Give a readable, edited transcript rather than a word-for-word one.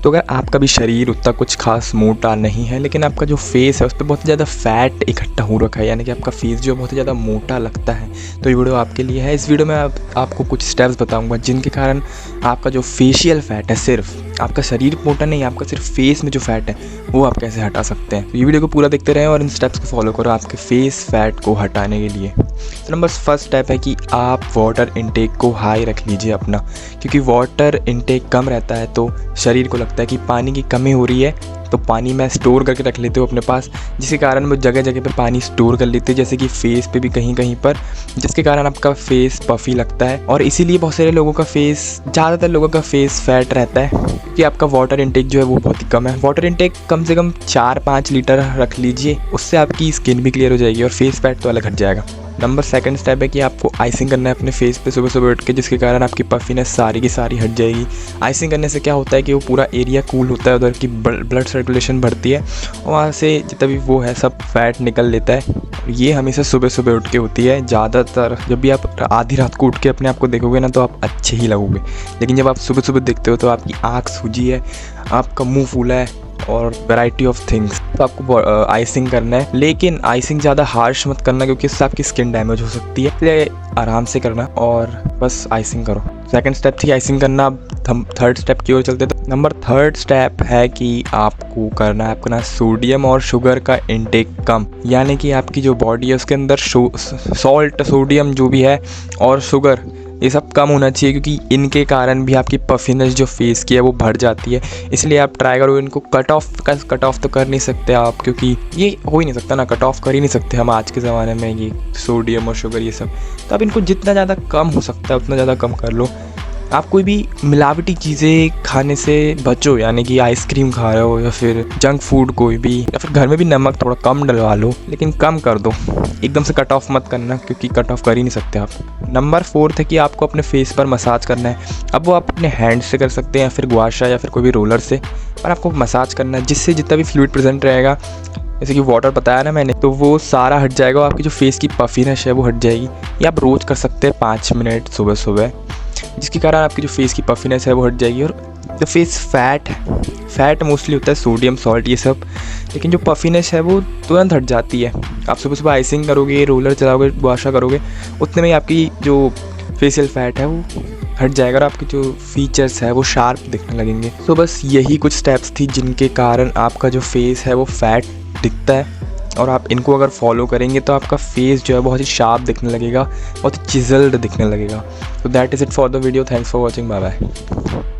तो अगर आपका भी शरीर उतना कुछ खास मोटा नहीं है, लेकिन आपका जो फेस है उस पर बहुत ज़्यादा फैट इकट्ठा हो रखा है, यानी कि आपका फेस जो बहुत ज़्यादा मोटा लगता है, तो ये वीडियो आपके लिए है। इस वीडियो में आपको कुछ स्टेप्स बताऊंगा जिनके कारण आपका जो फेशियल फैट है, सिर्फ आपका शरीर मोटा नहीं, आपका सिर्फ फेस में जो फैट है वो आप कैसे हटा सकते हैं। तो ये वीडियो को पूरा देखते रहें और इन स्टेप्स को फॉलो करो आपके फेस फैट को हटाने के लिए। तो नंबर फर्स्ट स्टेप है कि आप वाटर इनटेक को हाई रख लीजिए अपना, क्योंकि वाटर इनटेक कम रहता है तो शरीर को लगता है कि पानी की कमी हो रही है, तो पानी मैं स्टोर करके रख लेते हो अपने पास, जिसके कारण वो जगह जगह पे पानी स्टोर कर लेते हैं, जैसे कि फेस पे भी कहीं कहीं पर, जिसके कारण आपका फेस पफी लगता है। और इसीलिए बहुत सारे लोगों का फेस, ज़्यादातर लोगों का फेस फैट रहता है कि आपका वाटर इनटेक जो है वो बहुत ही कम है। वाटर इनटेक कम से कम 4-5 लीटर रख लीजिए, उससे आपकी स्किन भी क्लियर हो जाएगी और फेस फैट तो अलग हट जाएगा। नंबर सेकंड स्टेप है कि आपको आइसिंग करना है अपने फेस पे सुबह सुबह उठ के, जिसके कारण आपकी पफीनेस सारी की सारी हट जाएगी। आइसिंग करने से क्या होता है कि वो पूरा एरिया कूल होता है, उधर की ब्लड सर्कुलेशन बढ़ती है और वहाँ से जितना भी वो है सब फैट निकल लेता है। ये हमेशा सुबह सुबह उठ के होती है ज़्यादातर। जब भी आप आधी रात को उठ के अपने आप को देखोगे ना तो आप अच्छे ही लगोगे, लेकिन जब आप सुबह सुबह देखते हो तो आपकी आँख सूजी है, आपका मुँह फूला है और वैरायटी ऑफ थिंग्स। तो आपको आइसिंग करना है, लेकिन आइसिंग ज़्यादा हार्श मत करना क्योंकि इससे आपकी स्किन डैमेज हो सकती है, इसलिए आराम से करना और बस आइसिंग करो। सेकंड स्टेप थी आइसिंग करना। अब हम थर्ड स्टेप की ओर चलते। तो नंबर थर्ड स्टेप है कि आपको करना है अपना सोडियम और शुगर का इनटेक कम, यानी कि आपकी जो बॉडी है उसके अंदर सॉल्ट, सोडियम जो भी है और शुगर, ये सब कम होना चाहिए, क्योंकि इनके कारण भी आपकी पफिनेस जो फेस की है वो बढ़ जाती है। इसलिए आप ट्राई करो इनको कट ऑफ तो कर नहीं सकते आप, क्योंकि ये हो ही नहीं सकता ना, कट ऑफ कर ही नहीं सकते हम आज के ज़माने में ये सोडियम और शुगर ये सब। तो आप इनको जितना ज़्यादा कम हो सकता है उतना ज़्यादा कम कर लो। आप कोई भी मिलावटी चीज़ें खाने से बचो, यानी कि आइसक्रीम खा रहे हो या फिर जंक फूड कोई भी, या फिर घर में भी नमक थोड़ा कम डलवा लो, लेकिन कम कर दो, एकदम से कट ऑफ मत करना क्योंकि कट ऑफ कर ही नहीं सकते आप। नंबर फोर्थ है कि आपको अपने फेस पर मसाज करना है। अब वो आप अपने हैंड से कर सकते हैं या फिर गुआशा या फिर कोई भी रोलर से, पर आपको मसाज करना है, जिससे जितना भी फ्लूइड प्रेजेंट रहेगा, जैसे कि वाटर बताया ना मैंने, तो वो सारा हट जाएगा और आपकी जो फेस की पफीनेस है वो हट जाएगी। ये आप रोज़ कर सकते हैं 5 मिनट सुबह सुबह, जिसके कारण आपकी जो फेस की पफीनेस है वो हट जाएगी। और जो फेस फैट मोस्टली होता है सोडियम, सॉल्ट ये सब, लेकिन जो पफीनेस है वो तुरंत हट जाती है। आप सुबह सुबह आइसिंग करोगे, रोलर चलाओगे, गुआशा करोगे, उतने में आपकी जो फेशियल फैट है वो हट जाएगा और आपके जो फीचर्स है वो शार्प दिखने लगेंगे। तो बस यही कुछ स्टेप्स थी जिनके कारण आपका जो फेस है वो फैट दिखता है, और आप इनको अगर फॉलो करेंगे तो आपका फेस जो है बहुत ही शार्प दिखने लगेगा, बहुत ही चिजल्ड दिखने लगेगा। तो that is it for the video. Thanks for watching. Bye bye.